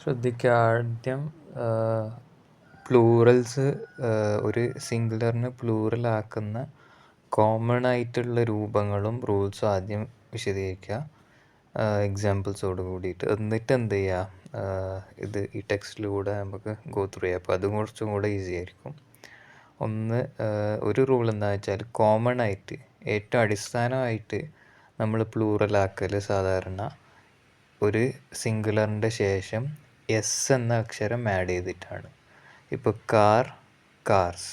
ശ്രദ്ധിക്കുക, ആദ്യം പ്ലൂറൽസ് ഒരു സിംഗുലറിന് പ്ലൂറലാക്കുന്ന കോമൺ ആയിട്ടുള്ള രൂപങ്ങളും റൂൾസും ആദ്യം വിശദീകരിക്കുക എക്സാമ്പിൾസോട് കൂടിയിട്ട്. എന്നിട്ട് എന്ത് ചെയ്യുക, ഇത് ഈ ടെക്സ്റ്റിലൂടെ നമുക്ക് ഗോ ത്രൂ ചെയ്യാം. അപ്പോൾ അതും കുറച്ചും കൂടെ ഈസി ആയിരിക്കും. ഒരു റൂൾ എന്താണെന്ന് വെച്ചാൽ, കോമൺ ആയിട്ട് ഏറ്റവും അടിസ്ഥാനമായിട്ട് നമ്മൾ പ്ലൂറലാക്കൽ സാധാരണ ഒരു സിംഗുലറിൻ്റെ ശേഷം എസ് എന്ന അക്ഷരം ആഡ് ചെയ്തിട്ടാണ്. ഇപ്പോൾ car cars,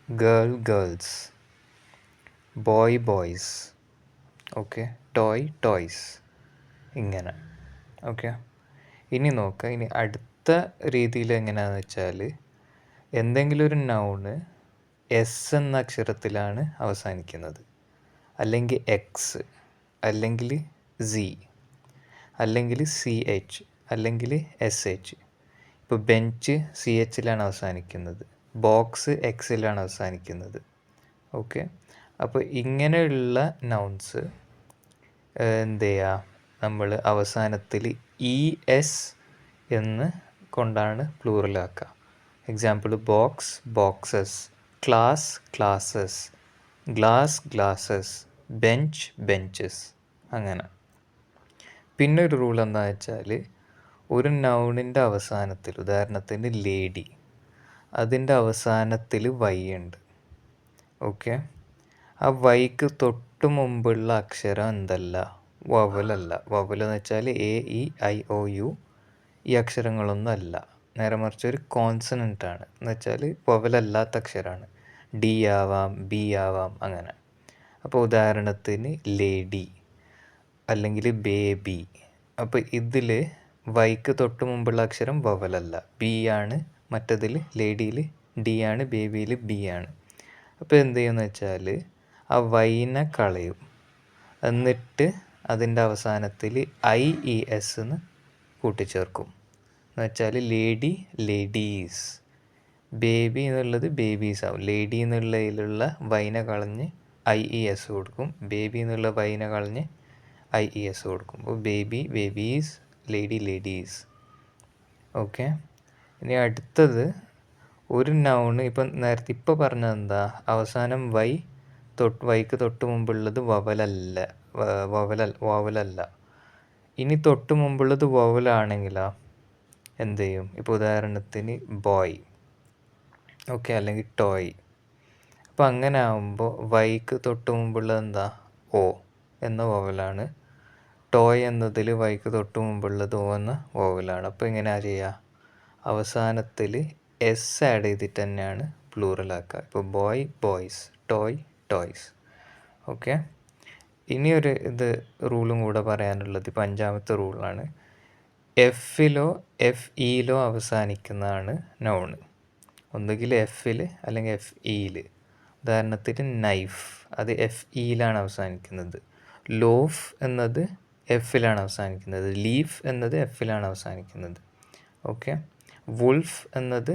girl girls, boy boys, okay, toy toys, ഇങ്ങനെ. ഓക്കെ, ഇനി നോക്കുക. ഇനി അടുത്ത രീതിയിൽ എങ്ങനെയാണെന്ന് വെച്ചാൽ, എന്തെങ്കിലും ഒരു നൗണ് എസ് എന്ന അക്ഷരത്തിലാണ് അവസാനിക്കുന്നത്, അല്ലെങ്കിൽ എക്സ്, അല്ലെങ്കിൽ സി, അല്ലെങ്കിൽ സി എച്ച്, അല്ലെങ്കിൽ എസ് എച്ച്. ഇപ്പോൾ ബെഞ്ച് സി എച്ചിലാണ് അവസാനിക്കുന്നത്, ബോക്സ് എക്സിലാണ് അവസാനിക്കുന്നത്. ഓക്കെ, അപ്പോൾ ഇങ്ങനെയുള്ള നൗൺസ് എന്ത് ചെയ്യുക, നമ്മൾ അവസാനത്തിൽ ഇ എസ് എന്ന് കൊണ്ടാണ് പ്ലൂറലാക്കുക. Example, box boxes, class classes, glass glasses, bench benches, അങ്ങനെ. പിന്നെ ഒരു റൂൾ എന്താണെന്ന് വെച്ചാൽ, ഒരു നൗണിൻ്റെ അവസാനത്തിൽ, ഉദാഹരണത്തിന് ലേഡി, അതിൻ്റെ അവസാനത്തിൽ വൈ ഉണ്ട്. ഓക്കെ, ആ വൈക്ക് തൊട്ട് മുമ്പുള്ള അക്ഷരം എന്തല്ല, വവലല്ല. വവൽ എന്ന് വെച്ചാൽ A E I O U, ഈ അക്ഷരങ്ങളൊന്നും അല്ല. നേരെ മറിച്ച് ഒരു കോൺസണൻ്റ് ആണ്, എന്ന് വെച്ചാൽ വവലല്ലാത്ത അക്ഷരമാണ്. ഡി ആവാം, ബി ആവാം, അങ്ങനെ. അപ്പോൾ ഉദാഹരണത്തിന് ലേഡി അല്ലെങ്കിൽ ബേബി. അപ്പോൾ ഇതിൽ വൈക്ക് തൊട്ട് മുമ്പുള്ള അക്ഷരം വവലല്ല, ബി ആണ്. മറ്റതിൽ ലേഡിയിൽ ഡി ആണ്, ബേബിയിൽ ബി ആണ്. അപ്പോൾ എന്ത് ചെയ്യുമെന്ന് വെച്ചാൽ, ആ വൈനെ കളയും, എന്നിട്ട് അതിൻ്റെ അവസാനത്തിൽ ഐ ഇ എസ് എന്ന് കൂട്ടിച്ചേർക്കും. എന്ന് വെച്ചാൽ ലേഡി ലേഡീസ്, ബേബി എന്നുള്ളത് ബേബീസ് ആവും. ലേഡി എന്നുള്ളതിലുള്ള വൈനെ കളഞ്ഞ് ഐ ഇ എസ് കൊടുക്കും, ബേബി എന്നുള്ള വൈനെ കളഞ്ഞ് ഐ ഇ എസ് കൊടുക്കും. അപ്പോൾ baby babies, lady ladies. Okay, ഇനി അടുത്തത് ഒരു നൗണ്. ഇപ്പം നേരത്തെ ഇപ്പോൾ പറഞ്ഞത് എന്താ, അവസാനം വൈക്ക് തൊട്ട് മുമ്പുള്ളത് വവലല്ല, വവലല്ല. ഇനി തൊട്ട് മുമ്പുള്ളത് വവലാണെങ്കിലാ എന്ത് ചെയ്യും? ഇപ്പോൾ ഉദാഹരണത്തിന് ബോയ്, ഓക്കെ, അല്ലെങ്കിൽ ടോയ്. അപ്പോൾ അങ്ങനെ ആകുമ്പോൾ വൈക്ക് തൊട്ട് മുമ്പുള്ളത് എന്താ, ഓ എന്ന വവലാണ്. ടോയ് എന്നതിൽ വൈക്ക് തൊട്ട് മുമ്പുള്ളത് ഓ എന്ന വവലാണ്. അപ്പോൾ എങ്ങനെയാ ചെയ്യുക, അവസാനത്തിൽ എസ് ആഡ് ചെയ്തിട്ട് തന്നെയാണ് പ്ലൂറലാക്കുക. ഇപ്പോൾ boy boys, toy toys. Okay, ഇനിയൊരു റൂളും കൂടെ പറയാനുള്ളത്, ഇപ്പോൾ 5ാമത്തെ റൂളാണ്. എഫിലോ എഫ് ഇയിലോ അവസാനിക്കുന്നതാണ് നൗണ്. ഒന്നുകിൽ എഫിൽ അല്ലെങ്കിൽ എഫ് ഇയിൽ. ഉദാഹരണത്തിന് നൈഫ്, അത് എഫ് ഇയിലാണ് അവസാനിക്കുന്നത്. ലോഫ് എന്നത് എഫിലാണ് അവസാനിക്കുന്നത്. ലീഫ് എന്നത് എഫിലാണ് അവസാനിക്കുന്നത്. ഓക്കെ, വുൾഫ് എന്നത്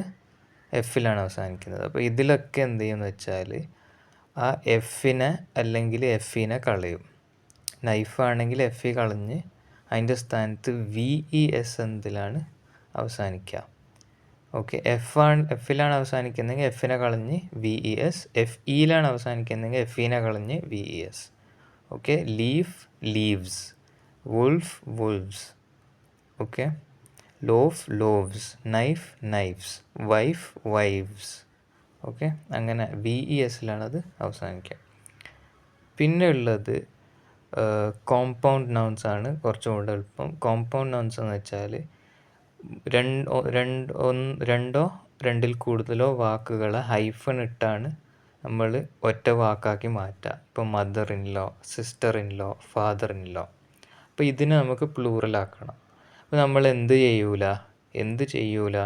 എഫിലാണ് അവസാനിക്കുന്നത്. അപ്പോൾ ഇതിലൊക്കെ എന്ത് ചെയ്യുമെന്ന് വെച്ചാൽ, ആ എഫിനെ അല്ലെങ്കിൽ എഫിനെ കളയും. നൈഫാണെങ്കിൽ എഫ് ഇ കളഞ്ഞ് അതിൻ്റെ സ്ഥാനത്ത് വി ഇ എസ് എന്നതിലാണ് അവസാനിക്കുക. ഓക്കെ, എഫിലാണ് അവസാനിക്കുന്നതെങ്കിൽ എഫിനെ കളഞ്ഞ് വി ഇ എസ്, എഫ് ഇയിലാണ് അവസാനിക്കുന്നതെങ്കിൽ എഫ് ഇനെ കളഞ്ഞ് V E S. Okay, leaf leaves, wolf wolves, okay, loaf loaves, knife knifes, wife wives. Okay, അങ്ങനെ വി ഇ എസിലാണ് അത് അവസാനിക്കുക. പിന്നെ ഉള്ളത് കോമ്പൗണ്ട് നൗൺസ് ആണ്, കുറച്ചും കൂടെ എളുപ്പം. കോമ്പൗണ്ട് നൗൺസ് എന്ന് വെച്ചാൽ, രണ്ടോ രണ്ടിൽ കൂടുതലോ വാക്കുകളെ ഹൈഫൺ ഇട്ടാണ് നമ്മൾ ഒറ്റ വാക്കാക്കി മാറ്റുക. ഇപ്പോൾ mother in law, sister in law, father in law. അപ്പോൾ ഇതിനെ നമുക്ക് പ്ലൂറലാക്കണം. അപ്പോൾ നമ്മൾ എന്ത് ചെയ്യൂല,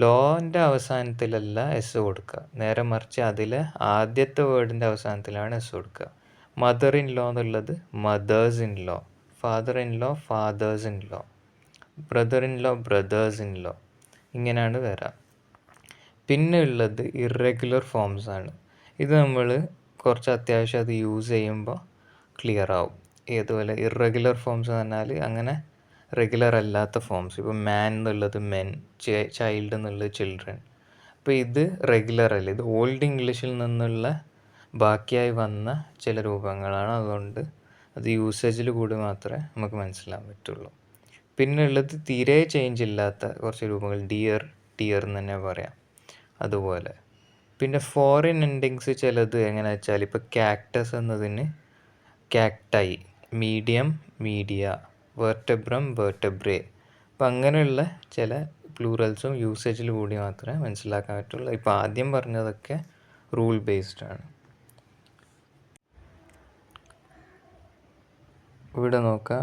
ലോൻ്റെ അവസാനത്തിലല്ല എസ് കൊടുക്കുക, നേരെ മറിച്ച് അതിൽ ആദ്യത്തെ വേർഡിൻ്റെ അവസാനത്തിലാണ് എസ് കൊടുക്കുക. മദർ ഇൻ ലോ എന്നുള്ളത് mothers in law, father in law fathers in law, brother in law brothers in law, ഇങ്ങനെയാണ് വരാം. പിന്നെ ഉള്ളത് ഇറഗുലർ ഫോംസ് ആണ്. ഇത് നമ്മൾ കുറച്ച് അത്യാവശ്യം അത് യൂസ് ചെയ്യുമ്പോൾ ക്ലിയർ ആവും. ഏതുപോലെ ഇറഗുലർ ഫോംസ് എന്ന് പറഞ്ഞാൽ, അങ്ങനെ റെഗുലർ അല്ലാത്ത ഫോംസ്. ഇപ്പോൾ മാൻ എന്നുള്ളത് മെൻ, ചൈൽഡ് എന്നുള്ളത് ചിൽഡ്രൻ. അപ്പോൾ ഇത് റെഗുലർ അല്ല, ഇത് ഓൾഡ് ഇംഗ്ലീഷിൽ നിന്നുള്ള ബാക്കിയായി വന്ന ചില രൂപങ്ങളാണ്. അതുകൊണ്ട് അത് യൂസേജിൽ കൂടി മാത്രമേ നമുക്ക് മനസ്സിലാൻ പറ്റുള്ളൂ. പിന്നെ ഉള്ളത് തീരെ ചേഞ്ച് ഇല്ലാത്ത കുറച്ച് രൂപങ്ങൾ, ഡിയർ എന്ന് തന്നെ പറയാം. അതുപോലെ പിന്നെ ഫോറിൻ എൻഡിങ്സ് ചിലത് എങ്ങനെയാ വെച്ചാൽ, ഇപ്പോൾ കാക്ടസ് എന്നതിന് കാക്ടൈ, മീഡിയം മീഡിയ, വെർട്ടബ്രം വെർട്ടബ്രേ. അപ്പം അങ്ങനെയുള്ള ചില പ്ലൂറൽസും യൂസേജിൽ കൂടി മാത്രമേ മനസ്സിലാക്കാൻ പറ്റുള്ളൂ. ഇപ്പോൾ ആദ്യം പറഞ്ഞതൊക്കെ റൂൾ ബേസ്ഡ് ആണ്. ഇവിടെ നോക്കുക,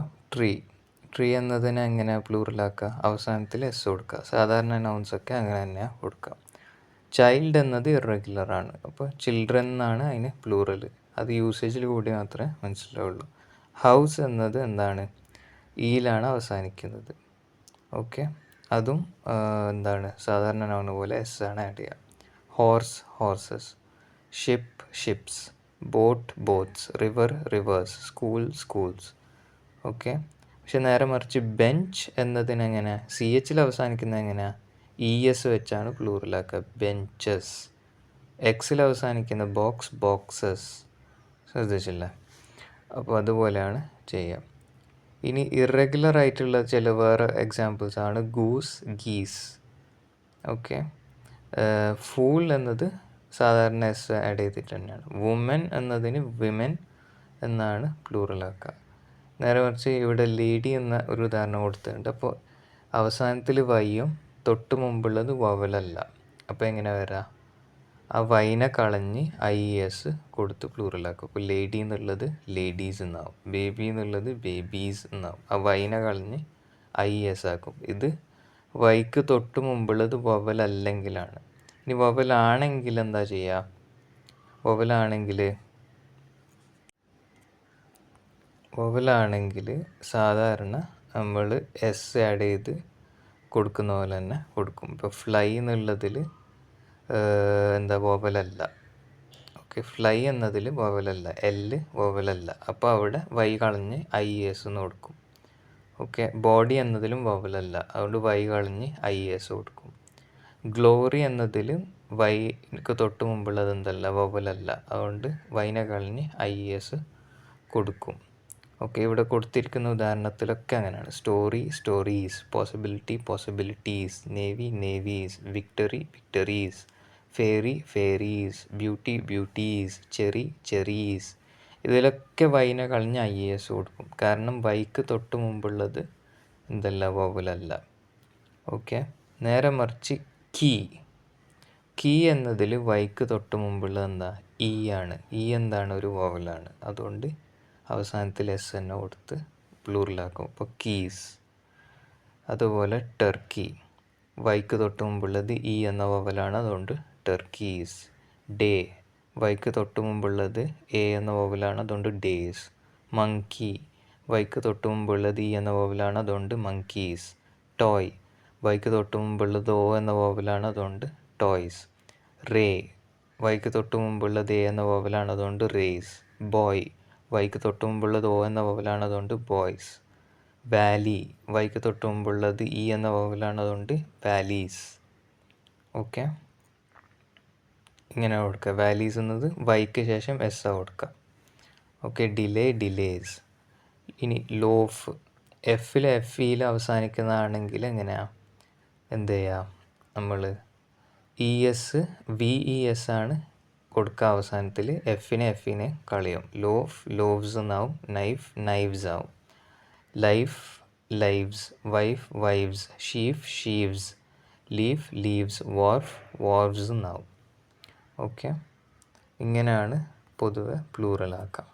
ട്രീ എന്നതിനെ എങ്ങനെ പ്ലൂറലാക്കുക? അവസാനത്തിൽ എസ് കൊടുക്കുക. സാധാരണ നൗൺസൊക്കെ അങ്ങനെ തന്നെയാണ് കൊടുക്കുക. ചൈൽഡ് എന്നത് ഇറഗുലർ ആണ്, അപ്പോൾ ചിൽഡ്രൻ എന്നാണ് അതിന് പ്ലൂറൽ. അത് യൂസേജിൽ കൂടി മാത്രമേ മനസ്സിലാവുള്ളൂ. ഹൗസ് എന്നത് എന്താണ്? ഈലാണ് അവസാനിക്കുന്നത്. ഓക്കെ, അതും എന്താണ് സാധാരണ നൗൺ പോലെ എസ് ആണ് ആഡ് ചെയ്യുക. Horse horses, ship ships, boat boats, river rivers, school schools. Okay, പക്ഷെ നേരെ മറിച്ച് ബെഞ്ച് എന്നതിനെങ്ങനെ CHൽ അവസാനിക്കുന്നത് എങ്ങനെയാണ്? ES വെച്ചാണ് പ്ലൂറലാക്കുക. ബെഞ്ചസ്. എക്സിൽ അവസാനിക്കുന്ന ബോക്സ് ബോക്സസ്. ശ്രദ്ധിച്ചില്ല? അപ്പോൾ അതുപോലെയാണ് ചെയ്യുക. ഇനി ഇറഗുലർ ആയിട്ടുള്ള ചില വേറെ എക്സാമ്പിൾസ് ആണ് ഗൂസ് ഗീസ്. ഓക്കെ, ഫൂൾ എന്നത് സാധാരണ എസ് ആഡ് ചെയ്തിട്ട് തന്നെയാണ്. വുമൻ എന്നതിന് വിമൻ എന്നാണ് പ്ലൂറലാക്കുക. നേരെ മറിച്ച് ഇവിടെ ലേഡി എന്ന ഒരു ഉദാഹരണം കൊടുത്തിട്ടുണ്ട്. അപ്പോൾ അവസാനത്തിൽ വൈയും തൊട്ട് മുമ്പുള്ളത് വവലല്ല. അപ്പോൾ എങ്ങനെ വരാം? ആ വൈനെ കളഞ്ഞ് IES കൊടുത്ത് പ്ലൂറലാക്കും. അപ്പോൾ ലേഡി എന്നുള്ളത് ലേഡീസ് എന്നാവും, ബേബി എന്നുള്ളത് ബേബീസ് എന്നാവും. ആ വൈനെ കളഞ്ഞ് IES ആക്കും. ഇത് വൈക്ക് തൊട്ട് മുമ്പുള്ളത് വവലല്ലെങ്കിലാണ്. ഇനി വവലാണെങ്കിൽ എന്താ ചെയ്യുക? വവലാണെങ്കിൽ സാധാരണ നമ്മൾ എസ് ആഡ് ചെയ്ത് കൊടുക്കുന്ന പോലെ തന്നെ കൊടുക്കും. ഇപ്പോൾ ഫ്ലൈ എന്നുള്ളതിൽ എന്താ വവലല്ല. ഓക്കെ, ഫ്ലൈ എന്നതിൽ വവലല്ല, വവലല്ല. അപ്പോൾ അവിടെ വൈ കളഞ്ഞ് IES എന്ന് കൊടുക്കും. ഓക്കെ, ബോഡി എന്നതിലും വവലല്ല, അതുകൊണ്ട് വൈ കളഞ്ഞ് IES കൊടുക്കും. ഗ്ലോറി എന്നതിൽ വൈക്ക് തൊട്ട് മുമ്പുള്ളത് എന്തല്ല, വവലല്ല, അതുകൊണ്ട് വൈനെ കളഞ്ഞ് IES കൊടുക്കും. ഓക്കെ, ഇവിടെ കൊടുത്തിരിക്കുന്ന ഉദാഹരണത്തിലൊക്കെ അങ്ങനെയാണ്. Story stories, possibility possibilities, navy Navy's, victory victories, fairy fairies, beauty beauties, cherry cherries. ഇതിലൊക്കെ വൈനെ കളഞ്ഞ് IES കൊടുക്കും. കാരണം വൈക്ക് തൊട്ട് മുമ്പുള്ളത് എന്തല്ല, വവലല്ല. ഓക്കെ, നേരെ മറിച്ച് കീ എന്നതിൽ വൈക്ക് തൊട്ട് മുമ്പുള്ളത് എന്താ, E ആണ്. E എന്താണ്, ഒരു വവലാണ്. അതുകൊണ്ട് അവസാനത്തിൽ എസ് തന്നെ കൊടുത്ത് പ്ലൂറലാക്കും. അപ്പോൾ കീസ്. അതുപോലെ ടർക്കി, വൈക്ക് തൊട്ട് മുമ്പുള്ളത് E എന്ന വവലാണ്, അതുകൊണ്ട് ടർക്കീസ്. ഡേ, വൈക്ക് തൊട്ട് മുമ്പുള്ളത് A എന്ന വവലാണ്, അതുകൊണ്ട് ഡേയ്സ്. മങ്കി, വൈക്ക് തൊട്ട് മുമ്പുള്ളത് E എന്ന വവലാണ്, അതുകൊണ്ട് മങ്കീസ്. ടോയ്, വൈക്ക് തൊട്ട് മുമ്പുള്ളത് O എന്ന വവലാണ്, അതുകൊണ്ട് ടോയ്സ്. റേ, വൈക്ക് തൊട്ട് മുമ്പുള്ളത് A എന്ന വവലാണ്, അതുകൊണ്ട് റേസ്. ബോയ്, വൈക്ക് തൊട്ട് മുമ്പുള്ളത് O എന്ന വവലാണ്, അതുകൊണ്ട് ബോയ്സ്. വാലി, വൈക്ക് തൊട്ട് മുമ്പുള്ളത് E എന്ന വവലാണ്, അതുകൊണ്ട് വാലീസ്. ഓക്കെ, ഇങ്ങനെ കൊടുക്കുക. വാലീസ് എന്നത് വൈക്ക് ശേഷം എസ് ആ കൊടുക്കുക. Okay, delay delays. ഇനി ലോഫ്, FEയിൽ അവസാനിക്കുന്നതാണെങ്കിൽ എങ്ങനെയാണ് എന്ത് ചെയ്യുക? നമ്മൾ VES ആണ് കൊടുക്കുക അവസാനത്തിൽ. Fനെ കളയും. ലോഫ് ലോവ്സ് എന്നാവും, നൈഫ് നൈവ്സ് ആവും. Life lives, wife wives, sheaf sheaves, leaf leaves, wharf wharves എന്നാവും. ഓക്കെ, ഇങ്ങനെയാണ് പൊതുവെ പ്ലൂറലാക്കാം.